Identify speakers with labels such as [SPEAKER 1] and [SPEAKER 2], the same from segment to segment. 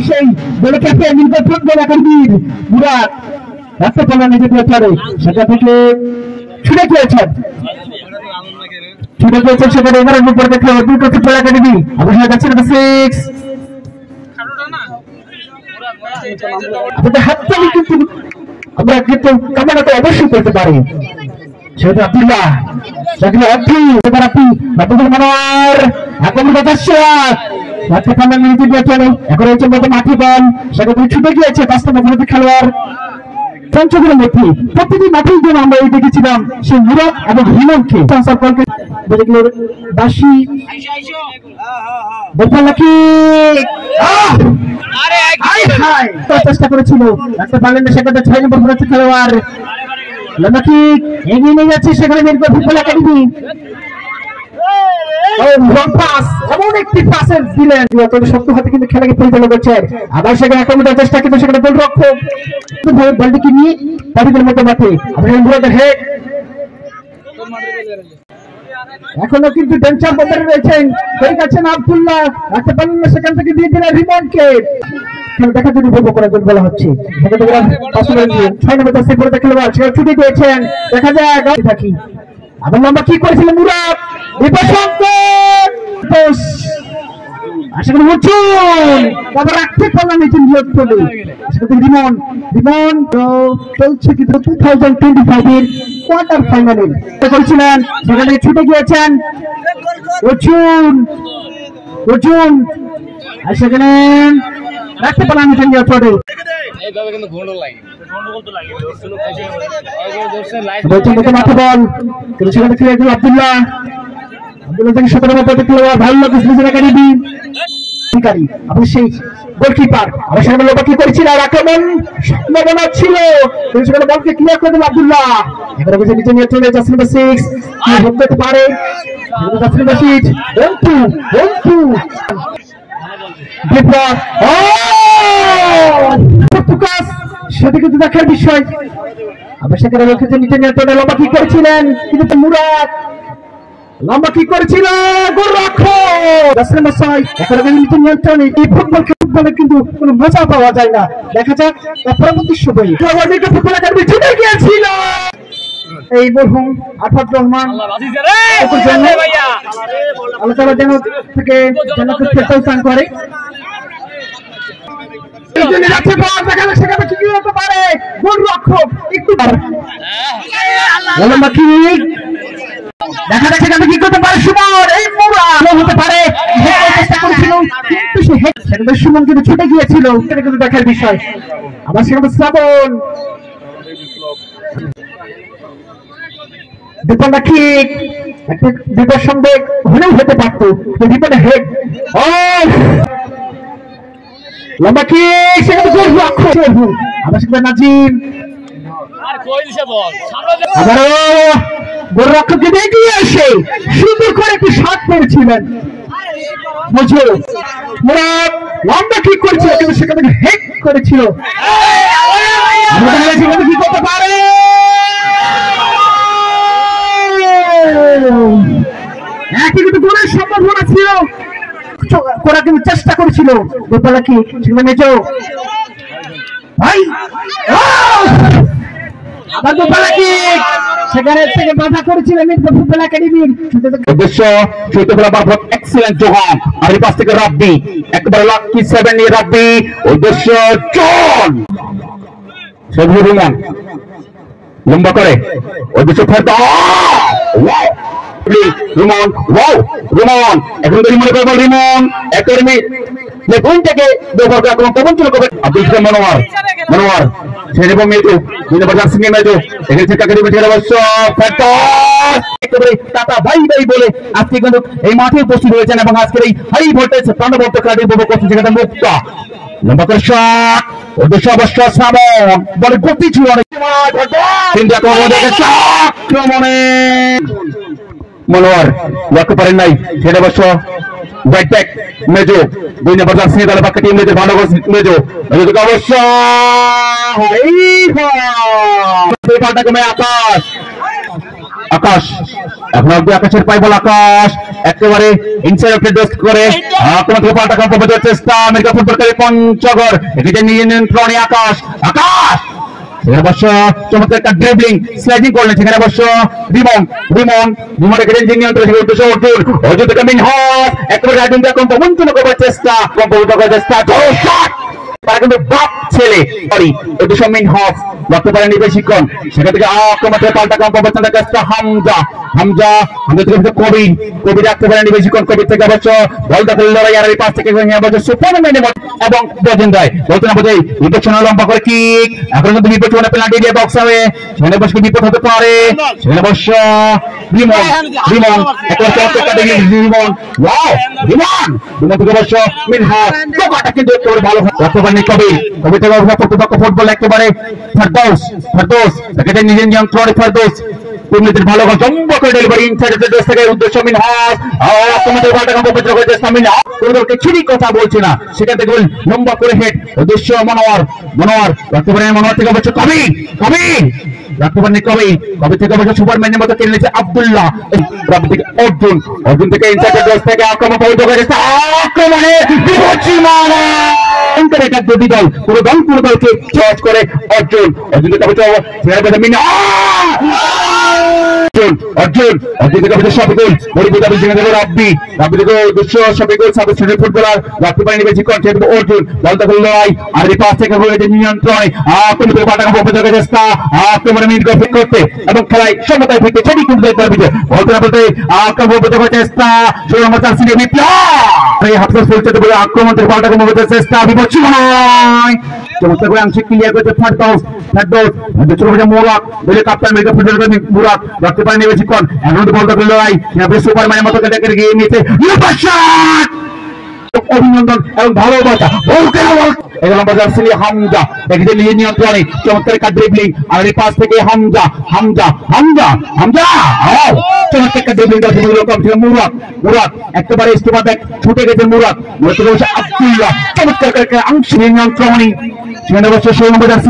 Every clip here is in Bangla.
[SPEAKER 1] সেই বলে ক্যাপ্টেন নির্বাচন ফুটবল একাডেমির মুরাদ রাস্তা পালা নিজে চলে সেটা থেকে ছুটে গিয়েছেন সেখানে 11 নম্বর দেখে ফুটবল একাডেমি অবশ্যই যাচ্ছে নাম্বার 6 আপনাদের হাততালি কিন্তু আমরা কিন্তু কামনাটা অবশ্যই করতে পারি সেটা আব্দুল্লাহ সেখানে আপনি আব্দুল মানোয়ার এখন এখন হচ্ছে মতো মাঠে বল সেখানে ছুটে গিয়েছে 5 নম্বর খেলোয়াড় পঞ্চগড়ের মধ্যে প্রতিটি মাঠেই যেন আমরা এই দেখেছিলাম সেই মুরাদ এবং হিমনকে বাসি চেষ্টা করেছিল রাখতে পারলেন না সেখানে 6 নম্বর খেলোয়াড় লামাকি এগিয়ে নিয়ে যাচ্ছে সেখানে ফুটবল একাডেমি এমন একটি পাসের দিলেন শক্ত হাতে কিন্তু খেলাকে পরিচালনা করছেন আবার সেখানে আক্রমণের চেষ্টা কিন্তু সেখানে গোলরক্ষক বলটিকে নিয়ে তাদের মধ্যে মাঠে হেড এখনো কিন্তু ডেঞ্চার বদলে রয়েছেন আব্দুল্লাহ রাখতে পারলেন না সেখান থেকে দিয়ে দিলেন রিমনকে দেখা যদি উপভোগ করা বলা হচ্ছে ছুটি দিয়েছেন দেখা যায় থাকি আবার লম্বা কি করেছিল মুরাদ আশা করি আবার রাখতে পারলাম রিমন চলছে কিন্তু 2025 এর কোয়ার্টার ফাইনালে করেছিলেন সেখানে ছুটে গিয়েছেন অর্জুন আর সেখানে রাখতে পারলাম মাঠে বল সেখানে খেলে আব্দুল্লাহ থেকে 17 নম্বর খেলোয়াড় ভালো লাগে একাডেমি আপনি সেই গোলকিপার আবার সেখানে লোক কি করেছিল আর আক্রমণ সম্ভাবনা ছিল সেখানে বলকে ক্লিয়ার করে দিল আব্দুল্লাহ এবারে বুঝে নিচে নিয়ে চলে যাচ্ছে নাম্বার 6 কি হতে পারে যাচ্ছে নাম্বার 6 সেটা কিন্তু দেখার বিষয় আবার সেখানে লোকের নিচে নিয়ে চলে লম্বা কি করেছিলেন কিন্তু মুরাদ লম্বা কি করেছিল ফুটবলে কিন্তু কোনো মজা পাওয়া যায় না দেখা যাক পরবর্তী সময়ে ফুটবল একাডেমি ছুটে গিয়েছিল এই মরহুম আফাদ রহমান আল্লাহ তাআলা যেন থেকে জান্নাতুল ফেরদাউস দান করে সেখানে কি হতে পারে গোলরক্ষক একটু লম্বা কি দেখা যাচ্ছে সেখানে কি করতে পারে সুমন এই পুরা হতে পারে চেষ্টা করেছিল কিন্তু সেখানে সুমন কিন্তু ছুটে গিয়েছিল সেটা কিন্তু দেখার বিষয় আবার সেখানে শ্রাবণ বিপন্ন ঠিক একটা বিপদ সন্দেহ হলেও হতে পারতো বিপদে হেড লম্বা কি সেখানে আবার সেখানে নাজিম গোলরক্ষককে এগিয়ে এসে সুন্দর করে একটি শট করেছিলেন লম্বা ঠিক করেছিল কিন্তু সেখানে হেড করেছিল কি করতে পারে একই কিন্তু গোলের সম্ভাবনা ছিল করা কিন্তু চেষ্টা করেছিল গোপালাকি সেখানে মেজো ভাই আবার গোপালাকি সেখানে থেকে বাধা করেছিলেন ফুটবল একাডেমির উদ্দেশ্য এক্সিলেন্ট জোহান আর এই পাশ থেকে রাব্বি একবারে লাকি 7 নিয়ে রাব্বি উদ্দেশ্য জন সবুর রহমান লম্বা করে উদ্দেশ্য ফেরদা রিমন রিমন এখন রিমন করে রিমন একাডেমি লেফট থেকে দুবার আক্রমণ কেমন ছিল কবে আব্দুল কালাম মনোয়ার ছেড়ে মেজো দুইবার সিং মেজো এখানে থেকে একাডেমি থেকে অবশ্য ফেরদা একেবারে টাটা ভাই বলে আজকে কিন্তু এই মাঠে উপস্থিত হয়েছেন এবং আজকের এই হাই ভোল্টেজ প্রাণবন্ত খেলাটি উপভোগ করছেন সেখানে মুক্তা লম্বা করে শট উদ্দেশ্য অবশ্য শ্রাবণ বলে গতি ছিল অনেক কিন্তু আক্রমণে মনোয়ার লক্ষ্য পারেন নাই সেটা অবশ্য ব্যাক ব্যাক মেজো 2 নম্বর জার্সি দলের পক্ষে টিম মেজো ভালো মেজো অবশ্য এই পাল্টা কমে আকাশ এখন অব্দি আকাশের পাই বল আকাশ একেবারে ইনসাইড অফ ডোস্ট করে কোন থেকে পাল্টা কাম করতে চেষ্টা আমেরিকা ফুটবলকারী পঞ্চগড় এখানে নিয়ে নিয়ন্ত্রণে আকাশ আকাশ সেখানে অবশ্য চমৎকার একটা ড্রিবলিং স্লাইডিং করলেন সেখানে অবশ্য রিমন এখানে নিয়ন্ত্রণ থেকে উদ্দেশ্য অর্জুন থেকে মিনহাস একেবারে রাইট উইং কম্প বঞ্চনা করার চেষ্টা তারা কিন্তু বাপ ছেলে উদ্দেশ্য মিনহাস লক্ষ্য করেননি বেশিক্ষণ সেখান থেকে আক্রমণের পাল্টা কম্প বঞ্চনা চেষ্টা হামজা থেকে কবি রাখতে পারেনি বেশিক্ষণ কবির থেকে অবশ্য বল দখল লড়াই আর এই পাশ থেকে অবশ্য সুপারম্যান এবং বজেন্দ্রায় বলতে না বোঝাই বিপক্ষণ লম্বা করে কিক এখন কিন্তু বিপক্ষণ পেনাল্টি দিয়ে বক্স হবে সেখানে বসে বিপদ হতে পারে সেখানে অবশ্য রিমন একবার চমৎকার রিমন থেকে অবশ্য মিনহাস টোকাটা কিন্তু একেবারে ভালো বর্তমানে কবি থেকে প্রতিপক্ষ ফুটবল একেবারে ফারদৌস তাকে নিজের নিয়ন্ত্রণে ফারদৌস দুর্নীতির ভালো চম্বক ডেলিভারি ইনসাইড ড্রেস থেকে উদ্দেশ্য মিনহাস তোমাদের পাল্টা কম্প উপদ্রব করে চেষ্টা মিনহাস কোনকে ছিড়ি কথা বলছে না সেখান থেকে লম্বা করে হেড উদ্দেশ্য মনোয়ার বর্তমানে মনোয়ার থেকে অবশ্য কবি কবি থেকে অবশ্য সুপারম্যানের মতো কেড়ে নিয়েছে আব্দুল্লাহ থেকে অর্জুন থেকে ইনসাইড ড্রেস থেকে আক্রমণ উপদ্রব করে চেষ্টা আক্রমণে দুটি দল পুরো দলকে চার্জ করে অর্জুন থেকে অবশ্য অর্জুন থেকে শফিকুল রাব্বি থেকে উদ্দেশ্য শফিকুল সাবস্টিটিউট ফুটবলার রাখতে পারেনি বেশিক্ষণ কিন্তু অর্জুন বল দখল লড়াই আর এই পাশ থেকে হয়েছে নিয়ন্ত্রণে আক্রমণ পাল্টা কম্প উপযোগের চেষ্টা আক্রমণে মিনিট গফিক করতে এবং খেলায় সমতায় ফিরতে সেটি কিন্তু দেখতে পারবে বলতে না বলতে আক্রমণ উপযোগের চেষ্টা 16 নম্বর জার্সি নিয়ে বিপ্লব এই হাফসাস পরিচিত বলে আক্রমণ থেকে পাল্টা কম্প উপযোগের চেষ্টা বিপক্ষী নয় চমৎকার করে আংশিক ক্লিয়ার করেছে ফারদৌস ছোট ছোট মুরাদ বলে কাপ্তান আমেরিকা ফুটবল মুরাদ রাখতে পারেনি বেশিক্ষণ এখন বল দখল লড়াই সুপারম্যানের মতো দেখে গিয়ে নিয়েছে অভিনন্দন এবং ভালোবাসা হামজা দেখে নিয়ে নিয়ন্ত্রণে চমৎকার একটা ড্রিবলিং আর এই পাশ থেকে হামজা চমৎকার একটা ড্রিবলিং মুরাদ একেবারে ইস্তেফা দেখ ছুটে গেছে মুরাদ আব্দুল্লাহ চমৎকার একটা আংশিক নিয়ন্ত্রণে সেখানে অবশ্য 16 নম্বর জার্সি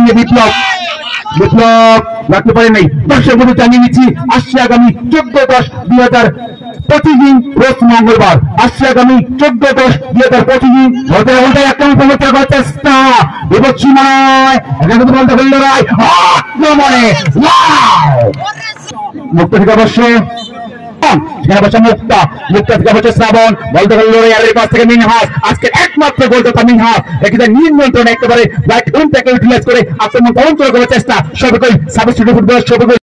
[SPEAKER 1] বিপ্লব রাখতে পারে নাই দর্শক বন্ধু জানিয়ে নিচ্ছি আসছে আগামী 14/10/2025 রোজ মঙ্গলবার আসছে আগামী 14/10/2025 আক্রমণ প্রমোটার করার চেষ্টা বিপক্ষী নয় এখানে কিন্তু বলতে হল লড়াই আক্রমণে মুক্ত থেকে অবশ্যই মুক্তা থেকে অবশ্য শ্রাবণ বল দখল লড়াই আর এই পাশ থেকে মিনহাস আজকের একমাত্র গোলদাতা মিনহাস এখানে নিয়ন্ত্রণ একেবারে রাইট উইং থেকে ইউটিলাইজ করে আক্রমণ করার চেষ্টা শফিকুল সাবস্টিটিউট ফুটবলার শফিকুল